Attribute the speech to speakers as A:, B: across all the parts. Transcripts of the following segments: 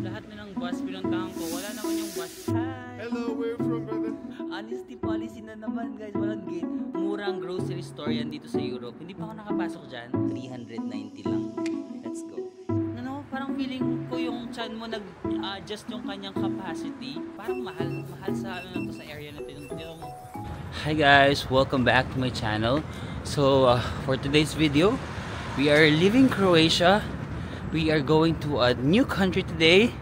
A: Lahat na ng bus pinuntahan ko, wala naman yung bus. Hi!
B: Hello, where you from, brother?
A: Honesty policy na naman guys, walang gate. Murang grocery store yan dito sa Europe. Hindi pa ako nakapasok dyan. 390 lang. Let's go. Ano, parang feeling ko yung chan mo nag-adjust yung kanyang capacity. Parang mahal sa ano na to, sa area na to. Hi guys, welcome back to my channel. So for today's video, we are leaving Croatia. We are going to a new country today.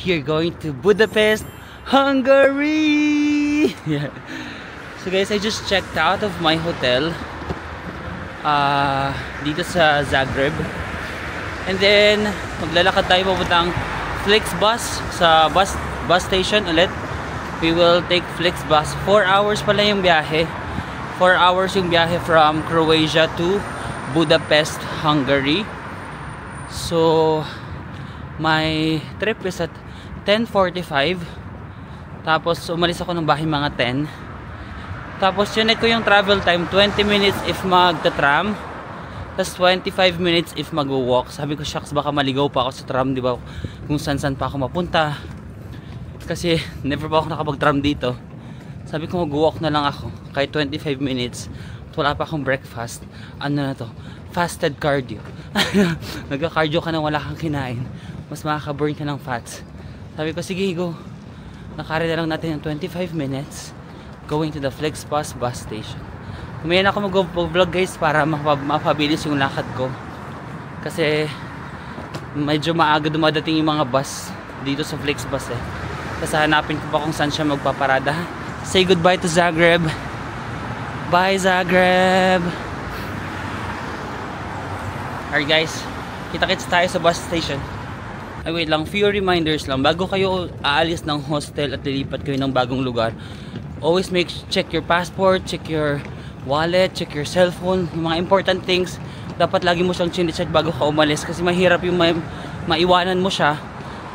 A: We are going to Budapest, Hungary. Yeah. So guys, I just checked out of my hotel dito sa Zagreb. And then maglalakad tayo papuntang Flixbus sa bus station ulit. We will take Flixbus. 4 hours pala yung biyahe. 4 hours yung biyahe from Croatia to Budapest, Hungary. So my trip is at 10:45. Tapos umalis ako ng bahay mga 10. Tapos yun ko yung travel time, 20 minutes if magta-tram, tapos 25 minutes if mag-walk. Sabi ko, shucks, baka maligaw pa ako sa tram, di ba? Kung saan pa ako mapunta. Kasi never pa ako nakapag-tram dito. Sabi ko, mag-walk na lang ako kahit 25 minutes. Wala pa akong breakfast. Ano na to? Fasted cardio. Nagka-cardio ka nang wala kang kinain. Mas makaka-burn ka ng fats. Sabi ko, sige, go. Nakari na lang natin yung 25 minutes going to the Flixbus bus station. Kumayan ako mag-vlog guys para mapabilis yung lakad ko. Kasi medyo maaga dumadating yung mga bus dito sa Flixbus eh. Kasi hanapin ko pa kung saan siya magpaparada. Say goodbye to Zagreb. Bye Zagreb. Alright guys, kita-kits tayo sa bus station. Ay wait lang, few reminders lang. Bago kayo aalis ng hostel at lilipat kayo ng bagong lugar, always check your passport, check your wallet, check your cellphone. Yung mga important things, dapat lagi mo siyang chine-check bago ka umalis. Kasi mahirap yung maiwanan mo siya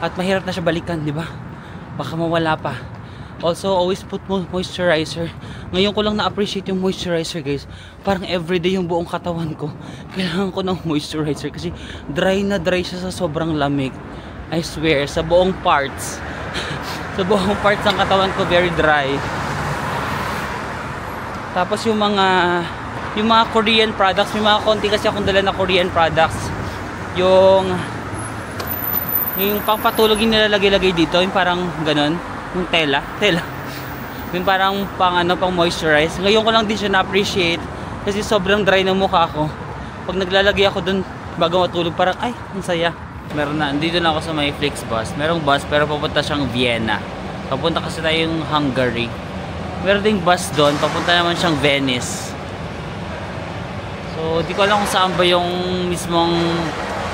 A: at mahirap na siya balikan, di ba? Baka mawala pa. Also, always put moisturizer. Ngayon ko lang na-appreciate yung moisturizer guys. Parang everyday yung buong katawan ko kailangan ko ng moisturizer kasi dry na dry siya sa sobrang lamig. I swear, sa buong parts. Sa buong parts ng katawan ko very dry. Tapos yung mga Korean products, may mga konti kasi akong dala na Korean products. Yung pangpatulog yung nilalagay-lagay dito, yung parang ganon. Yung tela. Yung parang pang moisturize. Ngayon ko lang din siya na-appreciate kasi sobrang dry ng mukha ko. Pag naglalagay ako dun bago matulog, parang ay, ang saya. Meron na, dito na ako sa may Flixbus. Merong bus pero papunta siyang Vienna. Papunta kasi tayong Hungary. Meron ding bus doon, papunta naman siyang Venice. So, di ko alam kung saan ba yung mismong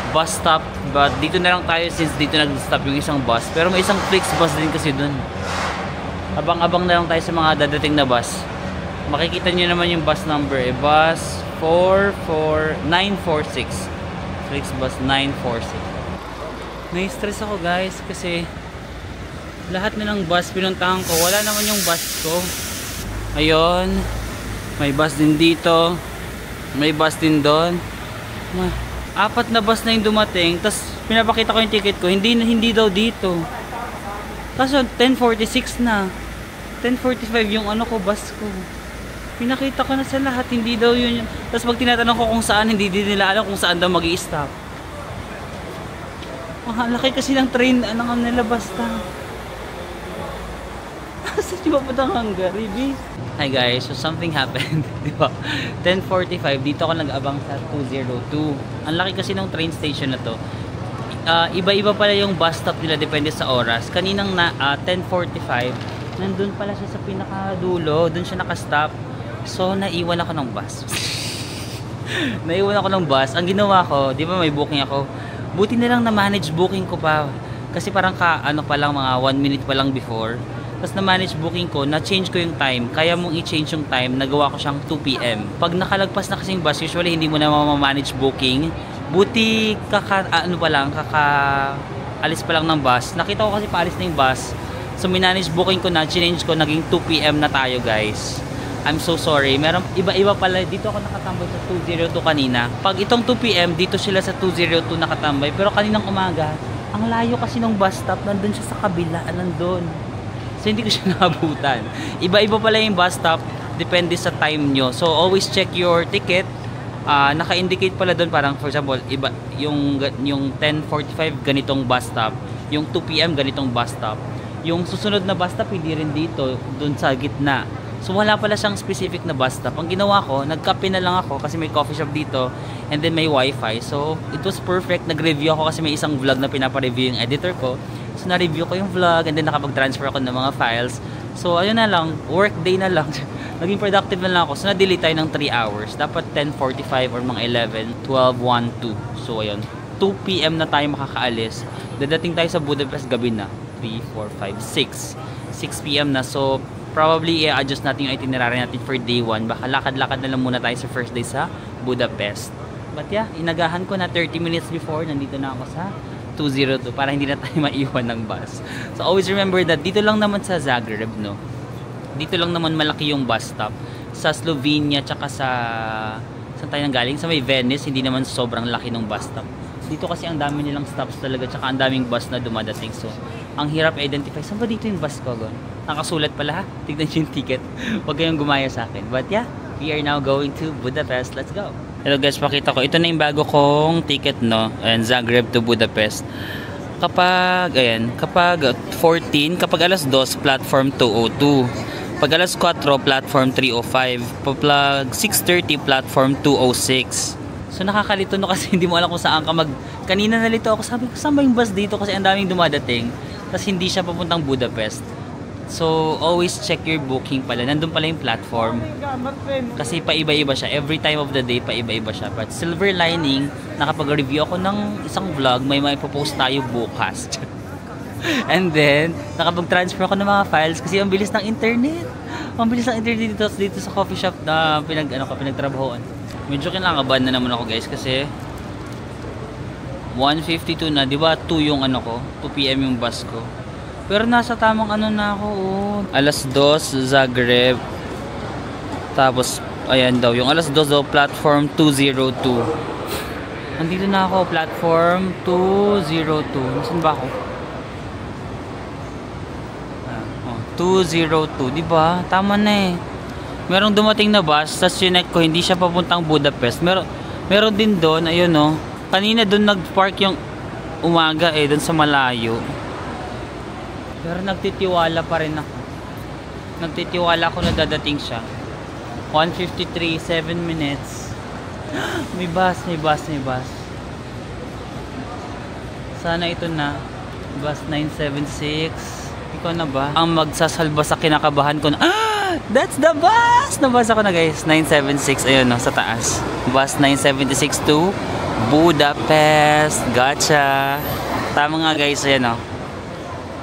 A: bus stop, but dito na lang tayo since dito nag-stop yung isang bus. Pero may isang Flixbus din kasi dun. Abang-abang na lang tayo sa mga dadating na bus. Makikita nyo naman yung bus number eh. Bus 946. Flixbus 946. Nai-stress ako guys kasi lahat na ng bus pinuntahan ko, wala naman yung bus ko. Ayun, may bus din dito, may bus din doon. 4 na bus na yung dumating, tapos pinapakita ko yung ticket ko, hindi daw dito. Kaso 10:46 na, 10:45 yung bus ko. Pinakita ko na sa lahat, hindi daw yun. Tapos pag tinatanong ko kung saan, hindi din nila alam kung saan daw mag-i-stop. Laki kasi ng train, nila basta. Saan yung papuntang Hungary, B? Hi guys, so something happened, di ba? 10:45, dito ako nag-abang sa 202. Ang laki kasi ng train station na to. Iba-iba pala yung bus stop nila, depende sa oras. Kaninang 10:45, nandun pala siya sa pinakadulo, dun siya nakastop. So, naiwan ako ng bus. Naiwan ako ng bus. Ang ginawa ko, di ba may booking ako? Buti na lang na-manage booking ko pa. Kasi parang pa lang, mga 1 minute pa lang before. Tapos na-manage booking ko, na-change ko yung time. Kaya mong i-change yung time, nagawa ko siyang 2 PM. Pag nakalagpas na kasing bus, usually hindi mo na ma-manage booking. Buti alis pa lang ng bus. Nakita ko kasi paalis na yung bus. So minanage booking ko na, change ko, naging 2 PM na tayo guys. I'm so sorry. Meron iba-iba pala. Dito ako nakatambay sa 202 kanina. Pag itong 2 PM, dito sila sa 202 nakatambay. Pero kaninang umaga, Ang layo kasi ng bus stop, nandun siya sa kabila, nandun. So hindi ko siya naabutan. Iba-iba pala yung bus stop, depende sa time nyo. So always check your ticket. Naka-indicate pala doon, parang for example, iba yung 10:45 ganitong bus stop, yung 2 PM ganitong bus stop. Yung susunod na bus stop hindi rin dito, doon sa gitna. So wala pala siyang specific na bus stop. Ang ginawa ko, nagkape na lang ako kasi may coffee shop dito and then may wifi. So it was perfect. Nag-review ako kasi may isang vlog na pinapa-review yung editor ko. So na-review ko yung vlog and then nakapag-transfer ako ng mga files. So ayun na lang, work day na lang. Naging productive na lang ako. So na-delay tayo ng 3 hours. Dapat 10:45 or mga 11, 12, 1, 2. So ayun, 2 PM na tayo makakaalis. Dadating tayo sa Budapest gabi na. 3, 4, 5, 6. 6 PM na. So probably i-adjust natin yung itinerary natin for day 1. Baka lakad-lakad na lang muna tayo sa first day sa Budapest. But yeah, inagahan ko na 30 minutes before. Nandito na ako sa 202 para hindi na tayo maiwan ng bus. So always remember that dito lang naman sa Zagreb, no? Dito lang naman malaki yung bus stop. Sa Slovenia tsaka sa saan tayo nang galing? Sa may Venice, hindi naman sobrang laki ng bus stop. Dito kasi ang dami nilang stops talaga tsaka ang daming bus na dumadating. So ang hirap identify. Saan ba dito yung bus ko? Nakasulat pala ha. Tignan nyo yung ticket. Huwag kayong gumaya sa akin. But yeah, we are now going to Budapest. Let's go. Hello guys, pakita ko. Ito na yung bago kong ticket, no? And Zagreb to Budapest. Kapag 14, kapag alas 2, platform 202. Pag alas 4, platform 305. Pag 6:30, platform 206. So nakakalito no kasi hindi mo alam kung saan ka Kanina nalito ako, sabi ko, saan ba yung bus dito? Kasi ang daming dumadating. Tapos hindi siya papuntang Budapest. So always check your booking pala. Nandun pala yung platform. Kasi paiba-iba siya. Every time of the day, paiba-iba siya. But silver lining, nakapag-review ako ng isang vlog, may post tayo bukas. And then, nakapag-transfer ako ng mga files kasi ang bilis ng internet. Ang bilis ng internet dito sa coffee shop na pinagtrabahoan. Medyo kinakabahan na naman ako guys kasi 1:52 na, di ba 2 yung 2 PM yung bus ko. Pero nasa tamang na ako, oh. Alas 2, Zagreb. Tapos, ayan daw, yung alas 2 daw, platform 202. Nandito na ako, platform 202. Nasaan ba ako? 202, di ba? Tama na eh. Merong dumating na bus, tapos chinek ko, hindi siya papuntang Budapest. Meron din doon, ayun oh. Kanina doon nag-park yung umaga doon sa malayo. Pero nagtitiwala pa rin ako. Nagtitiwala ako na dadating siya. 1:53, 7 minutes. May bus. Sana ito na. Bus 976. Ikaw na ba? Ang magsasalba sa kinakabahan ko na. That's the bus! Nabasa ko na guys. 976. Ayun no, sa taas. Bus 976 to Budapest. Gotcha. Tama nga guys. Ayan no.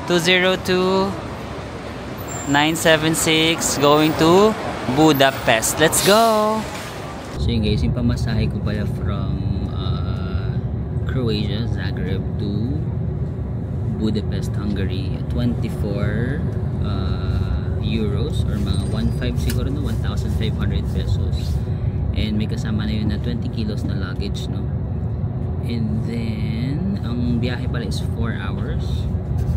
A: 202 976 going to Budapest. Let's go! So yun guys, yung pamasahe ko pala from Croatia, Zagreb to Budapest, Hungary, 24 euros or mga 1,500 siguro, no? 1,500 pesos. And may kasama na yun na 20 kilos na luggage, no? And then ang biyahe pala is 4 hours.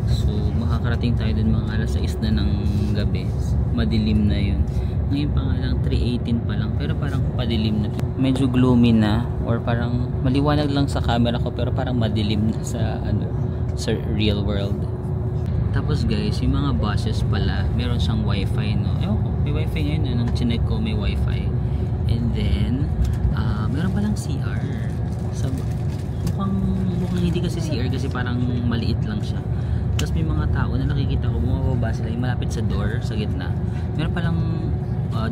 A: So makakarating tayo dun mga alas 6 na ng gabi. Madilim na yun. Ngayon pa nga lang 3:18 pa lang, pero parang padilim na. Medyo gloomy na or parang maliwanag lang sa camera ko pero parang madilim na sa sa real world. Tapos guys, yung mga buses pala, meron siyang wifi, no? Ewan ko, may wifi ngayon, nung chinek ko may wifi. And then meron palang CR. So, mukhang hindi kasi CR kasi parang maliit lang siya. Tapos may mga tao na nakikita ko, bumababa sila yung malapit sa door, sa gitna. Meron palang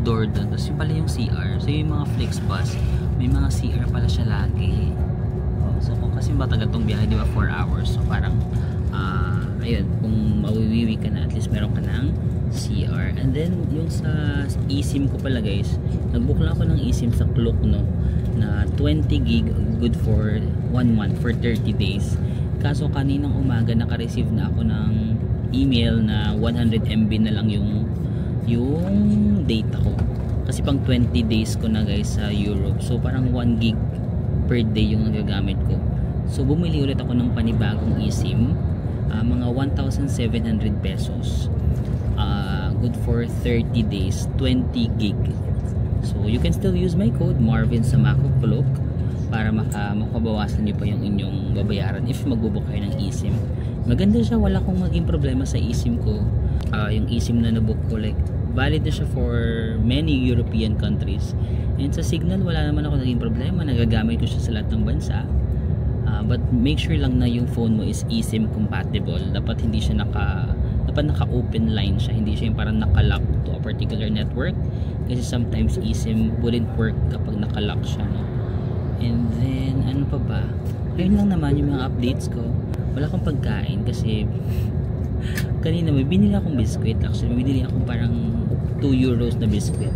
A: door doon. Tapos yung pala yung CR. So yung mga Flixbus, may mga CR pala siya lagi. So kung kasi matagal tong biyahe, di ba, 4 hours. So parang, ayun, kung mawiwiwi ka na, at least meron ka ng CR. And then yung sa eSIM ko pala guys, nagbook lang ako ng eSIM sa Klook, no, na 20 gig, good for 1 month, for 30 days. Kaso kaninang umaga naka-receive na ako ng email na 100 MB na lang yung data ko. Kasi pang 20 days ko na guys sa Europe. So parang 1 gig per day yung nagagamit ko. So bumili ulit ako ng panibagong eSIM, mga 1,700 pesos. Good for 30 days, 20 gig. So you can still use my code Marvin sa Makukulok para makabawasan niyo pa yung inyong babayaran if magbubook kayo ng eSIM. Maganda siya, wala akong maging problema sa eSIM ko. Yung eSIM na nabook ko, like valid na siya for many European countries. And sa Signal, wala naman ako naging problema, nagagamit ko siya sa lahat ng bansa. But make sure lang na yung phone mo is eSIM compatible. Dapat hindi siya naka-open line siya, hindi siya yung parang naka-lock to a particular network, kasi sometimes eSIM wouldn't work kapag naka-lock siya, no? And then ano pa ba, ayun lang naman yung mga updates ko. Wala akong pagkain kasi kanina may binili akong biscuit. Actually may binili akong parang 2 euros na biscuit.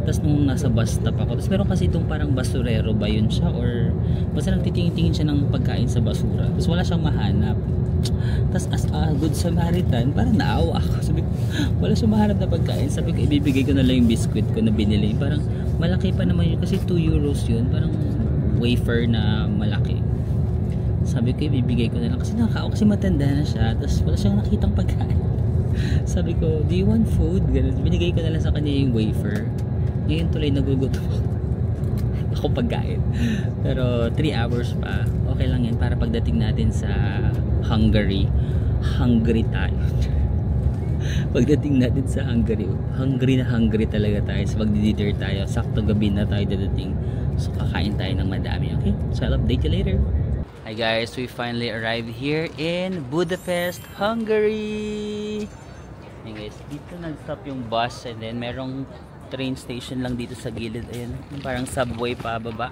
A: Tapos nung nasa bus stop ako, tapos meron kasi itong parang basurero ba yun siya, or basta nagtitingin-tingin siya ng pagkain sa basura, tapos wala siyang mahanap. Tapos as a good Samaritan, parang naawa ako. Sabi ko, wala siyang mahanap na pagkain. Sabi ko, ibibigay ko na lang yung biscuit ko na binili. Parang malaki pa naman yun kasi 2 euros yun, parang wafer na malaki. Sabi ko, ibibigay ko na lang kasi nakakaawa, kasi matanda na siya, tapos wala siyang nakitang pagkain. Sabi ko, do you want food? Ganun. Binigay ko na lang sa kanya yung wafer. Ngayon tuloy nagugutom ako pagkain. Pero 3 hours pa, okay lang yan para pagdating natin sa Hungary tayo. Pagdating natin sa Hungary talaga tayo. So magdi-dinner tayo, sakto gabi na tayo dadating. So kakain tayo ng madami, okay? So I'll update you later. Hi guys, we finally arrived here in Budapest, Hungary. Hey guys, dito nag-stop yung bus, and then merong train station lang dito sa gilid. Ayan, parang subway pa baba.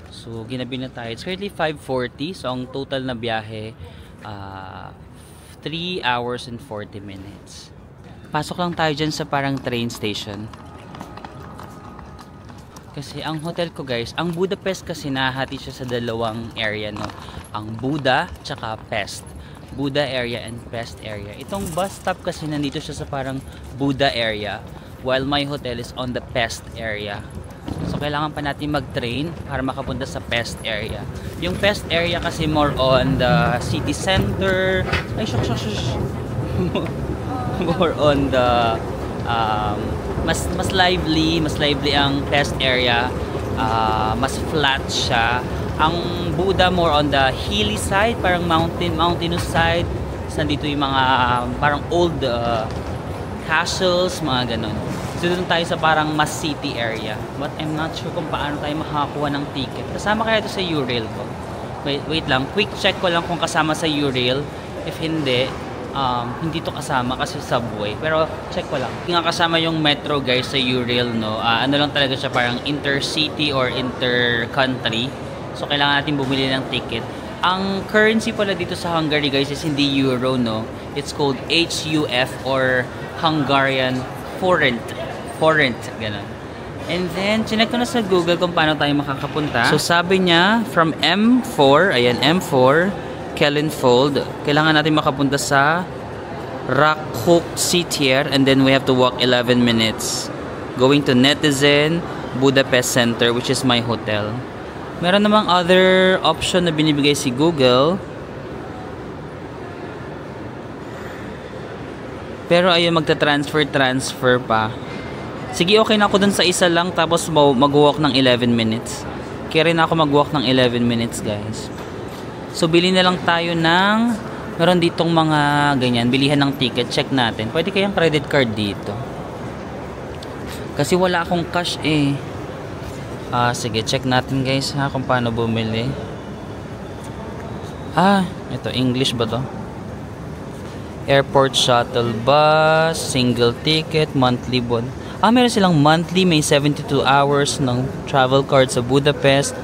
A: So ginabi na tayo. It's currently 5:40. So ang total na biyahe 3 hours and 40 minutes. Pasok lang tayo dyan sa parang train station. Kasi ang hotel ko guys, ang Budapest kasi nahati siya sa dalawang area, no? Ang Buda tsaka Pest. Buda area and Pest area. Itong bus stop kasi nandito siya sa parang Buda area, while my hotel is on the Pest area. So kailangan pa natin mag-train para makapunta sa Pest area. Yung Pest area kasi more on the city center. Ay, shush. More on the mas lively ang Pest area. Mas flat siya. Ang Buda more on the hilly side, parang mountainous side. Nandito yung mga parang old castles, mga ganun. So doon tayo sa parang mas city area. But I'm not sure kung paano tayo makakakuha ng ticket. Kasama kaya ito sa Eurail ko. Wait lang, quick check ko lang kung kasama sa Eurail. If hindi, hindi to kasama kasi subway. Pero check ko lang. Hindi nga kasama yung metro guys sa Eurail, no? Ano lang talaga siya, parang intercity or inter-country. So kailangan natin bumili ng ticket. Ang currency pala dito sa Hungary guys is hindi euro, no? It's called HUF or Hungarian forint, ganun. And then, chinek ko na sa Google kung paano tayo makakapunta. So, sabi niya, from M4, ayan, M4, Kelenfold, kailangan natin makapunta sa Rákóczi-tér, and then we have to walk 11 minutes. Going to Netizen, Budapest Center, which is my hotel. Meron namang other option na binibigay si Google. Pero ayun, magta-transfer pa. Sige, okay na ako dun sa isa lang, tapos mag-walk ng 11 minutes. Kaya rin ako mag-walk ng 11 minutes, guys. So, bili na lang tayo ng, meron ditong mga ganyan, bilihan ng ticket. Check natin. Pwede kayang credit card dito. Kasi wala akong cash eh. Sige, check natin guys ha, kung paano bumili. Ito, English ba to? Airport shuttle bus, single ticket, monthly bond. Meron silang monthly, may 72 hours ng travel card sa Budapest,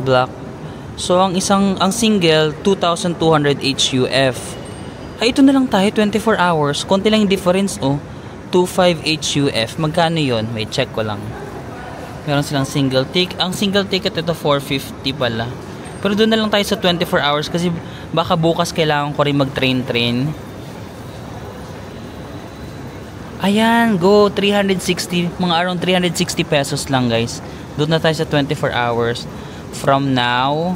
A: black. So ang single 2,200 HUF. Ito na lang tayo, 24 hours. Konti lang yung difference, 25 HUF. Magkano yon? Wait, check ko lang. Meron silang single ticket. Ang single ticket ito 450 pala. Pero doon na lang tayo sa 24 hours kasi baka bukas kailangan ko rin mag-train. Ayan, go 360, mga around 360 pesos lang guys. Doon na tayo sa 24 hours from now.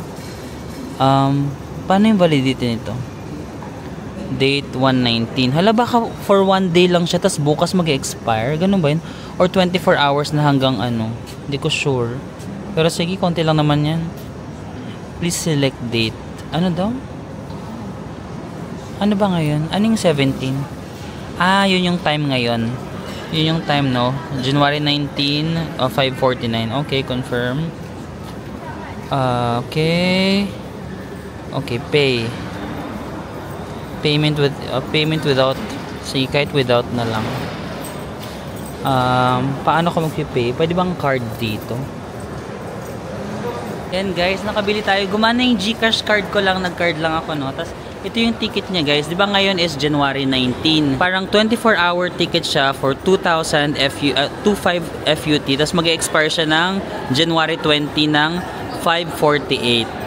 A: Paano yung validity nito? Date 119. Hala, baka for 1 day lang siya, tas bukas mag-expire. Ganun ba yun? Or 24 hours na hanggang ano? Hindi ko sure. Pero sige, konti lang naman yan. Please select date. Ano daw? Ano ba ngayon? Ano yung 17? Ah, yun yung time ngayon. Yun yung time, no? January 19, 5:49. Okay, confirm. Okay. Okay, pay. Payment without, sige, kahit without na lang. Paano ko mag-pay? Pwede bang card dito? Yan guys, nakabili tayo. Gumana yung GCash card ko lang, nag-card lang ako, no? Tapos ito yung ticket niya guys. Di ba ngayon is January 19? Parang 24-hour ticket siya for 2,000 25 FUT. Tapos mag-expire siya ng January 20 ng 5:48.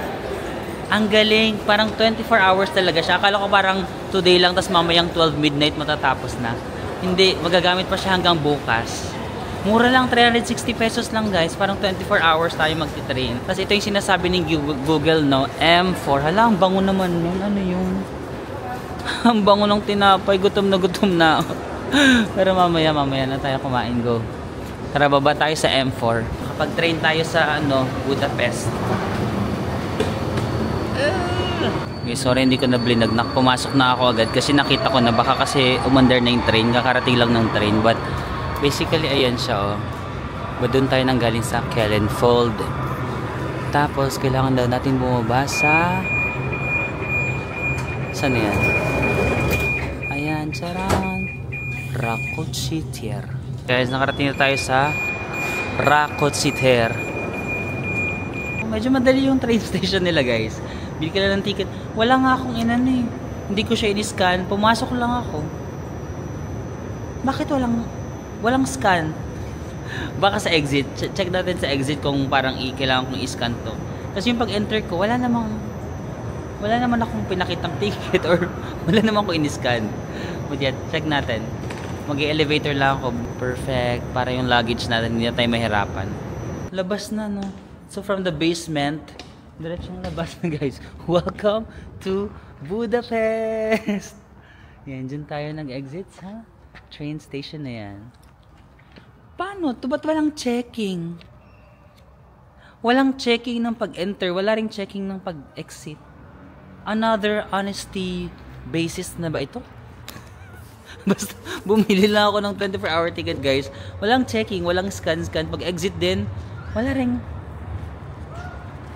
A: Ang galing, parang 24 hours talaga siya. Akala ko parang today lang, tas mamayang 12 midnight matatapos na. Hindi, magagamit pa siya hanggang bukas. Mura lang, 360 pesos lang guys. Parang 24 hours tayo magti-train. Tas ito yung sinasabi ng Google, no? M4. Hala, ang bango naman nun. Ano yun? Ang bango ng tinapay. Gutom na ako. Pero mamaya na tayo kumain, go. Tara, baba tayo sa M4. Kapag-train tayo sa Budapest. Okay, sorry hindi ko na blinagnak. Pumasok na ako agad kasi nakita ko na baka kasi umandar na yung train. Kakarating lang ng train. But basically ayan siya, oh. But doon tayo nang galing sa Kellenfold. Tapos kailangan daw natin bumaba sa... Saan yan? Ayan, charan. Rakotsiter. Guys, nakarating na tayo sa Rakotsiter. Medyo madali yung train station nila guys. Bili ka lang ng ticket. Wala nga akong eh. Hindi ko siya in-scan. Pumasok lang ako. Bakit walang scan? Baka sa exit. Check natin sa exit kung parang kailangan kong i-scan to. Kasi yung pag-enter ko, wala naman akong pinakitang ticket or wala naman akong in-scan. But yet, check natin. Mag-elevator lang ako. Perfect. Para yung luggage natin, hindi na tayo mahirapan. Labas na, no? So from the basement, diretsong labas na guys. Welcome to Budapest! Yan, dyan tayo nag-exit sa train station na yan. Paano? Ba't walang checking? Walang checking ng pag-enter. Wala ring checking ng pag-exit. Another honesty basis na ba ito? Basta bumili lang ako ng 24-hour ticket guys. Walang checking, walang scan. Pag-exit din, wala ring...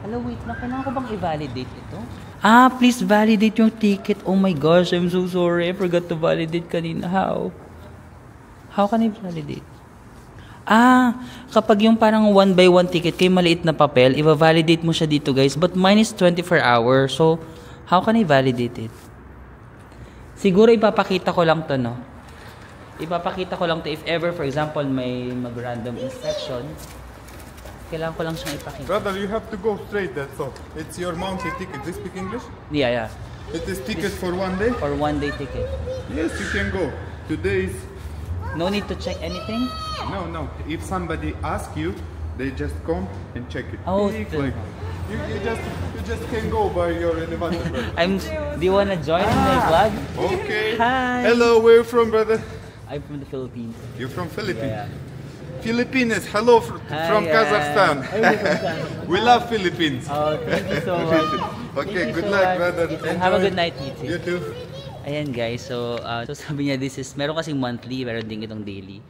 A: Hello, wait na. Kailangan ko bang i-validate ito? Ah, please validate yung ticket. Oh my gosh, I'm so sorry. I forgot to validate kanina. How? How can I validate? Ah, kapag yung parang 1 by 1 ticket kay maliit na papel, i-validate mo siya dito guys. But mine is 24 hours. So, how can I validate it? Siguro ipapakita ko lang to, no? Ipapakita ko lang to if ever, for example, may mag-random inspection. Kailangan ko lang siyang ipakita.
B: Brother, you have to go straight, that's all. It's your monthly ticket. Do you speak English?
A: Yeah.
B: It is ticket for 1 day?
A: For 1 day ticket.
B: Yes, you can go. Today is...
A: No need to check anything?
B: No. If somebody asks you, they just come and check it.
A: Oh,
B: like, you just can go by your elevator.
A: Do you wanna join my vlog?
B: Okay.
A: Hi.
B: Hello, where you from, brother?
A: I'm from the Philippines.
B: You're from Philippines?
A: Yeah.
B: Philippines, hello from Kazakhstan. We love Philippines.
A: Oh, thank you so much.
B: Okay, good luck, brother.
A: Have a good night, you too.
B: You too.
A: Ayan guys, so sabi niya meron kasing monthly, meron din itong daily.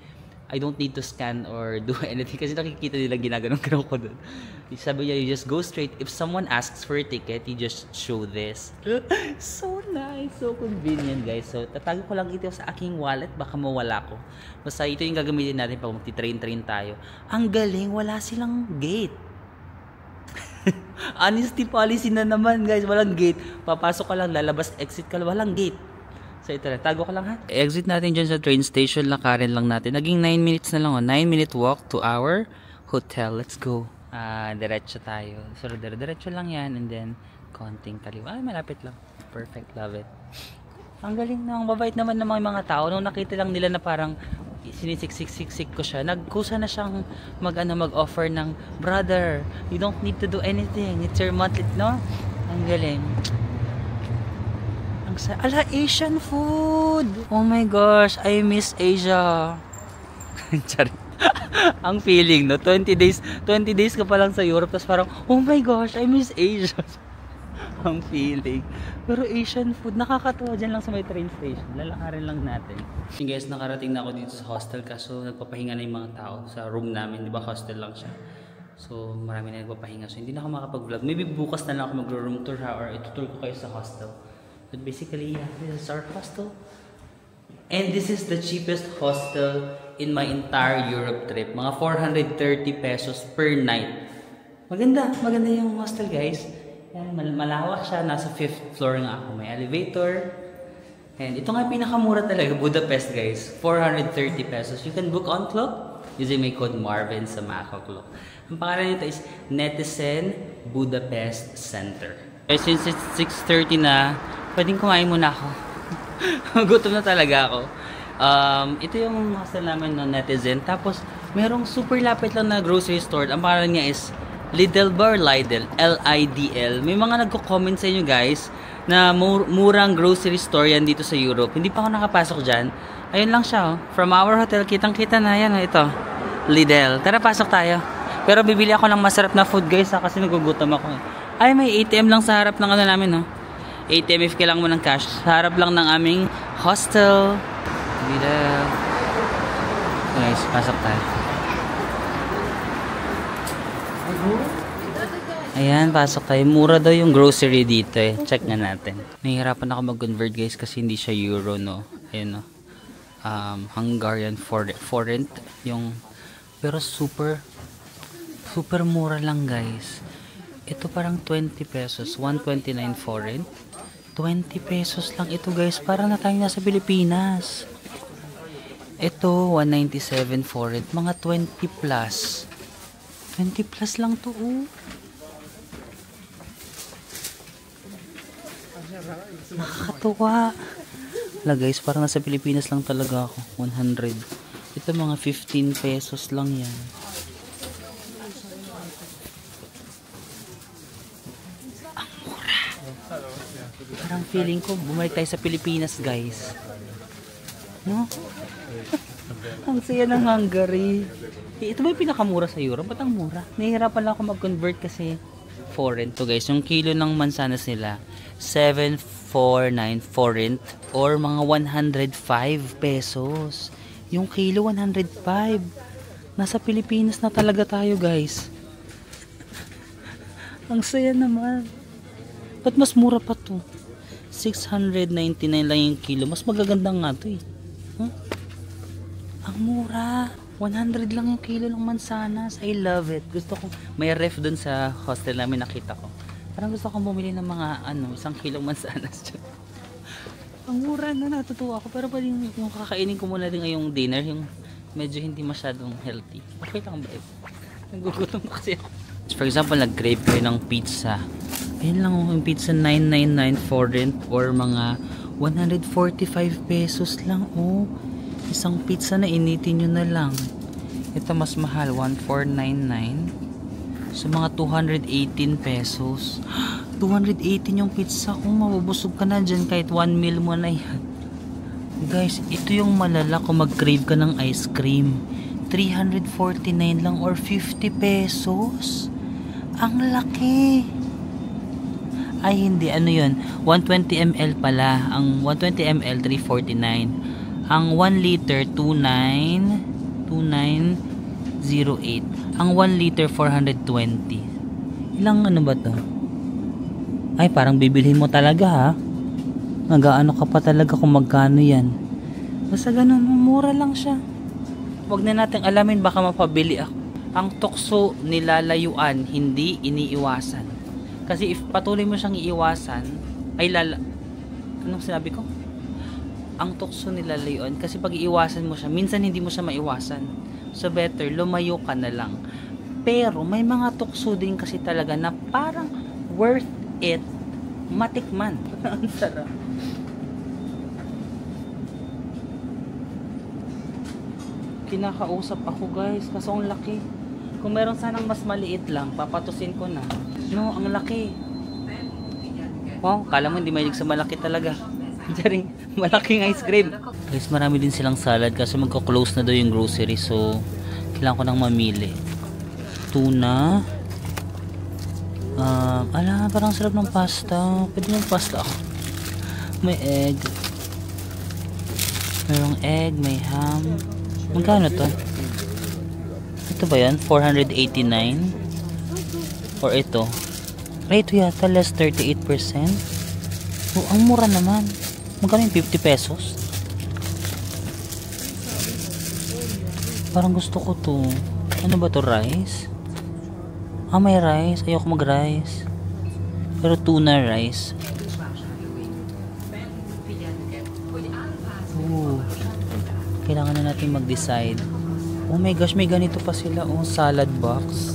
A: I don't need to scan or do anything kasi nakikita nila ginaganon ko doon. Sabi niya, you just go straight. If someone asks for a ticket, you just show this. So nice, so convenient guys. So tatago ko lang ito sa aking wallet, baka mawala ko. Basta ito yung gagamitin natin pag magti-train tayo. Ang galing, wala silang gate. Honesty policy na naman guys, walang gate. Papasok ka lang, lalabas, exit ka lang, walang gate. So ito na, tago ko lang ha. Exit natin dyan sa train station, lakarin lang natin. Naging 9 minutes na lang, 9-minute walk to our hotel. Let's go. Diretso tayo. So diretso lang yan and then konting kaliwa. Ay, malapit lang. Perfect, love it. Ang galing na, ang babait naman ng mga tao. Nung nakita lang nila na parang sinisiksik ko siya, nagkusa na siyang mag-offer ng, brother, you don't need to do anything. It's your monthly, no? Ang galing. Ala, Asian food! Oh my gosh, I miss Asia. Charit. Ang feeling, no? 20 days ka pa lang sa Europe, tapos parang, oh my gosh, I miss Asia. Ang feeling. Pero Asian food, nakakatuwa dyan lang sa may train station. Lalakarin lang natin. Yung guys, nakarating na ako dito sa hostel, kaso nagpapahinga na yung mga tao sa room namin. Di ba hostel lang siya? So, marami na nagpapahinga. So, hindi na ako makapag-vlog. Maybe bukas na lang ako mag-room tour ha, or itutour ko kayo sa hostel. But basically, yeah, this is our hostel. And this is the cheapest hostel in my entire Europe trip. Mga 430 pesos per night. Maganda yung hostel, guys. Yan, malawak siya. Nasa 5th floor nga ako. May elevator. And ito nga pinakamura talaga, Budapest, guys. 430 pesos. You can book on Klook using my code Marvin sa Macau Klook. Ang pangalan nito is Netizen Budapest Center. Since it's 6:30 na, pwedeng kumain muna ako. Gutom na talaga ako. Ito yung hostel namin ng Netizen. Tapos, merong super lapit lang na grocery store. Ang pangalan niya is Lidl ba or Lidl? L-I-D-L. May mga nagko-comment sa inyo guys na murang grocery store yan dito sa Europe. Hindi pa ako nakapasok dyan. Ayun lang siya. Oh. From our hotel, kitang-kita na yan. Ito. Lidl. Tara, pasok tayo. Pero bibili ako ng masarap na food guys kasi nagugutom ako. Ay, may ATM lang sa harap ng ano namin. No? ATM if kailangan mo ng cash. Sa harap lang ng aming hostel. Lidl. Guys, pasok tayo. Ayan, pasok tayo. Mura daw yung grocery dito eh. Check nga natin. Nahihirapan ako mag-convert guys kasi hindi siya euro, no? Ayan, no? Hungarian forint. Yung, pero super mura lang guys. Ito parang 20 pesos. 129 forint. 20 pesos lang ito guys. Parang na tayo nasa Pilipinas. Ito, 197 forint. Mga 20 plus. 20 plus lang to, oh. Nakakatuwa. Wala guys, parang nasa Pilipinas lang talaga ako. 100. Ito mga 15 pesos lang yan. Ang mura. Parang feeling ko, bumalik tayo sa Pilipinas guys. No? Ang saya ng Hungary. Ito ba yung pinakamura sa Europe? Ba't ang mura? Nahihirapan lang ako mag-convert kasi foreign to guys. Yung kilo ng mansanas nila 749 forint or mga 105 pesos. Yung kilo 105. Nasa Pilipinas na talaga tayo guys. Ang saya naman. Ba't mas mura pa to? 699 lang yung kilo. Mas magaganda nga to eh. Huh? Ang mura. 100 lang yung kilo ng mansanas. I love it. Gusto ko, may ref dun sa hostel namin nakita ko. Parang gusto kong bumili ng mga isang kilong mansanas. Ang mura na, natutuwa ako. Pero pwede yung kakainin ko muna din ngayong dinner, yung medyo hindi masyadong healthy. Okay lang ba? Nagugutom kasi ako. For example, nag-crave kayo ng pizza. Ayun lang yung pizza 999 forint or mga 145 pesos lang. Oh. Isang pizza na initin nyo na lang. Ito mas mahal, 1499. So mga 218 pesos. 218 yung pizza. Kung mabubusog ka na dyan kahit 1 meal mo na yan. Guys, ito yung malala kung mag-crave ka ng ice cream. 349 lang or 50 pesos. Ang laki. Ay hindi, ano yun? 120 ml pala. Ang 120 ml 349. Ang 1 liter 2908. Ang 1 liter 420. Ilang ano ba to? Ay parang bibilhin mo talaga ha. Nagaano ka pa talaga kung magkano yan. Basta ganun, mura lang siya. Huwag na natin alamin, baka mapabili ako. Ang tukso nilalayuan, hindi iniiwasan. Kasi if patuloy mo siyang iiwasan, ay anong sinabi ko? Ang tukso nilalayuan kasi pag iiwasan mo siya, minsan hindi mo siya maiwasan. So better, lumayo ka na lang. Pero may mga tukso din kasi talaga na parang worth it matikman. Ang sarap. Kinakausap ako guys kasi ang laki. Kung meron sanang mas maliit lang, papatusin ko na. No, ang laki. Wow, kala mo hindi mahilig sa malaki talaga. Diyaring, malaking ice cream. Guys, marami din silang salad kasi magko-close na daw yung grocery. So, kailangan ko nang mamili. Tuna. Parang sarap ng pasta. Pwede yung pasta ako. May egg. Mayroong egg, may ham. Magkano to? Ito ba yan? 489? Or ito? Ay, ito yata, less 38%. Oh, ang mura naman. Magkano yung 50 pesos? Parang gusto ko to. Ano ba to, rice? May rice. Ayoko mag-rice. Pero tuna rice. Kailangan na natin mag-decide. Oh my gosh, may ganito pa sila. Oh, salad box.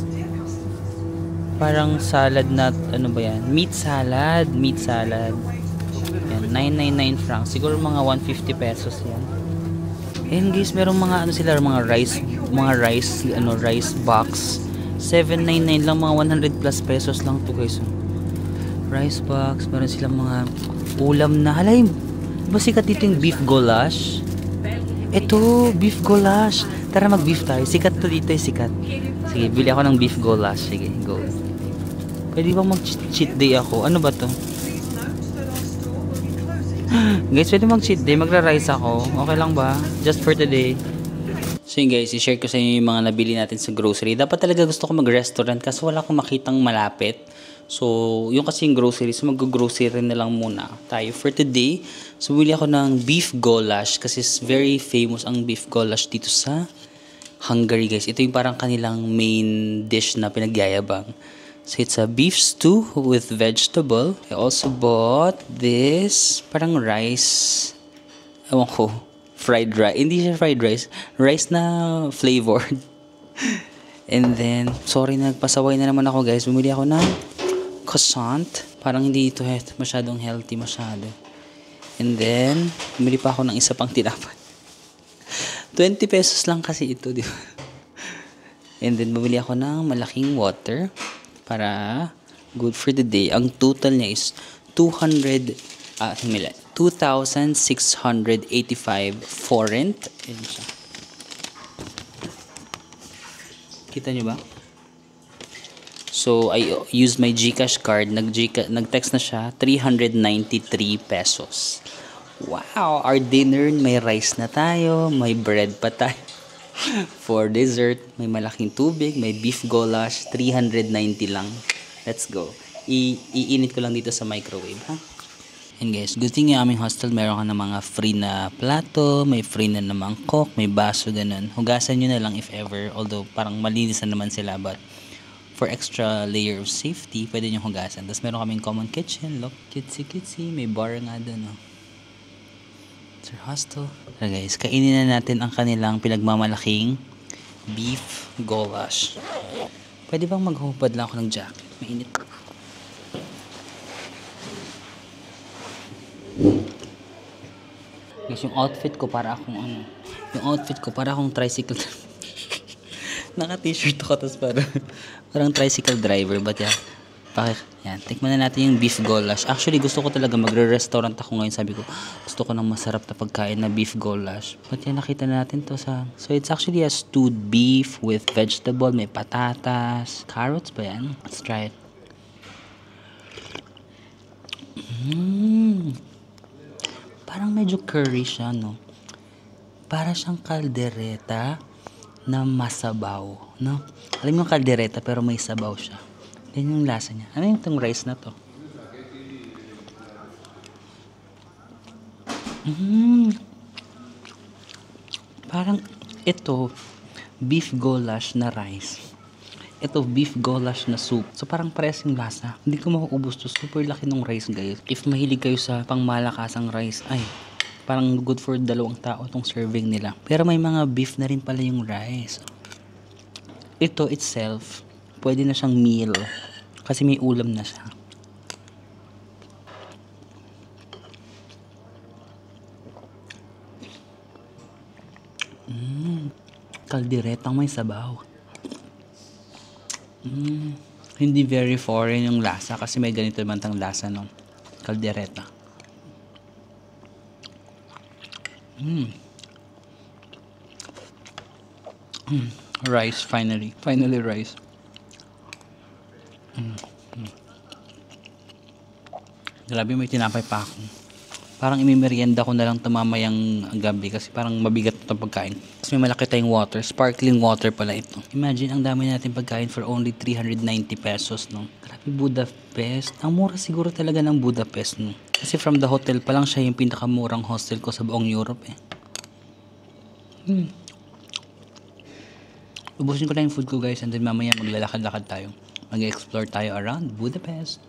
A: Parang salad na, ano ba yan? Meat salad. Meat salad. Yan, 999 francs. Siguro mga 150 pesos yan. Ayan guys, merong mga ano sila, mga rice box. 799 lang, mga 100 plus pesos lang to guys. Rice box, meron silang mga ulam na. Halay, diba sikat dito yung beef goulash? Ito, beef goulash. Tara mag-beef tayo. Sikat to dito, sikat. Sige, bili ako ng beef goulash. Sige, go. Pwede bang mag-cheat day ako? Ano ba to? Guys, pwede mag-cheat day. Magra-rice ako. Okay lang ba? Just for today. So yun guys, i-share ko sa inyo yung mga nabili natin sa grocery. Dapat talaga gusto ko mag-restaurant kasi wala akong makitang malapit. So, yung kasi yung grocery, so mag-grocery na lang muna tayo for today. So, bili ako ng beef goulash kasi very famous ang beef goulash dito sa Hungary guys. Ito yung parang kanilang main dish na pinagyayabang. So, it's a beef stew with vegetable. I also bought this parang rice. Ewan ko. Fried rice. Hindi siya fried rice. Rice na flavored. And then, sorry nagpasaway na naman ako guys. Bumili ako ng croissant. Parang hindi ito masyadong healthy masyado. And then, bumili pa ako ng isa pang tinapay. 20 pesos lang kasi ito, di ba? And then, bumili ako ng malaking water para good for the day. Ang total niya is 2,685 forint. Ayan siya. Kita nyo ba? So, I used my GCash card. Nag-text na siya. 393 pesos. Wow! Our dinner, may rice na tayo. May bread pa tayo. For dessert, may malaking tubig. May beef goulash. 390 lang. Let's go. Iinit ko lang dito sa microwave, ha? And guys, good thing yung aming hostel, meron ka na mga free na plato, may free na namang coke, may baso, ganun. Hugasan nyo na lang if ever, although parang malinis na naman sila, but for extra layer of safety, pwede nyo hugasan. Tapos meron kaming common kitchen, look, kitsy-kitsy, may bar nga doon, oh. It's our hostel. So guys, kainin na natin ang kanilang pinagmamalaking beef goulash. Pwede bang maghubad lang ako ng jacket? Mainit. Guys, yung outfit ko para akong tricycle. Naka-t-shirt ako tapos parang tricycle driver. But yeah, yan, tikman na natin yung beef goulash. Actually, gusto ko talaga magre-restaurant ako ngayon. Sabi ko, gusto ko ng masarap na pagkain na beef goulash. But yan, nakita natin to sa... So, it's actually a stewed beef with vegetable. May patatas. Carrots ba yan? Let's try it. Parang medyo curry siya, no? Para siyang kaldereta na masabaw, no? Alam mo yung kaldereta pero may sabaw siya. Yan yung lasa niya. Ano yung itong rice na to? Parang ito, beef goulash na rice. Ito, beef goulash na soup. So, parang pares yung lasa. Hindi ko makuubos to. Super laki ng rice, guys. If mahilig kayo sa pangmalakasang rice, ay, parang good for 2 tao tong serving nila. Pero may mga beef na rin pala yung rice. Ito itself, pwede na siyang meal. Kasi may ulam na siya. Kalderetang may sabaw. Hindi very foreign yung lasa kasi may ganito naman tang lasa, no? Caldereta. Rice, finally rice. Grabe, may tinapay pa ako. Parang imimerienda ko na lang mamayang gabi kasi parang mabigat itong pagkain. Tapos may malaki tayong water, sparkling water pala ito. Imagine, ang dami natin pagkain for only 390 pesos, no? Grabe, Budapest. Ang mura siguro talaga ng Budapest, no? Kasi from the hotel pa lang siya yung pinakamurang hostel ko sa buong Europe, eh. Ubusin ko na yung food ko, guys, and then mamaya maglalakad-lakad tayo. Mag-explore tayo around Budapest.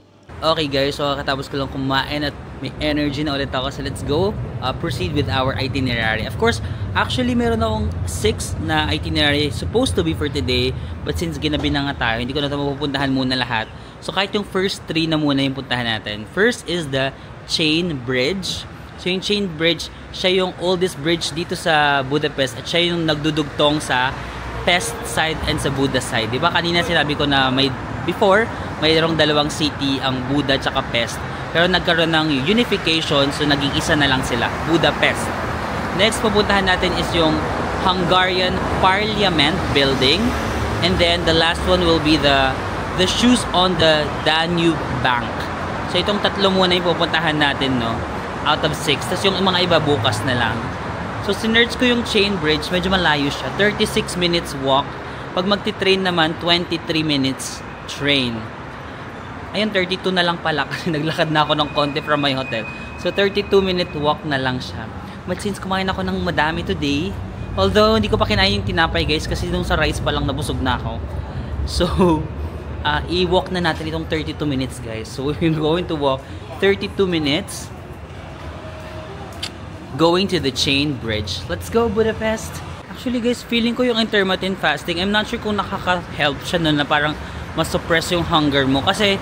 A: Okay guys, so katapos ko lang kumain at may energy na ulit ako. So let's go proceed with our itinerary. Of course, actually meron akong 6 na itinerary supposed to be for today. But since ginabi na nga tayo, hindi ko na ito mapupuntahan muna lahat. So kahit yung first 3 na muna yung puntahan natin. First is the Chain Bridge. So yung Chain Bridge, siya yung oldest bridge dito sa Budapest. At siya yung nagdudugtong sa Pest side and sa Buda side. Diba kanina sinabi ko na mayroong dalawang city, ang Buda at Pest. Pero nagkaroon ng unification, so naging isa na lang sila, Budapest. Next, pupuntahan natin is yung Hungarian Parliament building. And then the last one will be the shoes on the Danube bank. So itong tatlo muna yung pupuntahan natin, no, out of 6. Tapos yung mga iba bukas na lang. So sinerch ko yung Chain Bridge, medyo malayo siya, 36 minutes walk. Pag magti-train naman, 23 minutes train. Ayun, 32 na lang pala kasi naglakad na ako ng konti from my hotel. So 32-minute walk na lang siya. But since kumain ako ng madami today, although hindi ko pa kinain yung tinapay guys kasi nung sa rice pa lang nabusog na ako. So i-walk na natin itong 32 minutes guys. So we're going to walk 32 minutes going to the Chain Bridge. Let's go Budapest! Actually guys, feeling ko yung intermittent fasting, I'm not sure kung nakaka-help siya nun na parang mas-suppress yung hunger mo. Kasi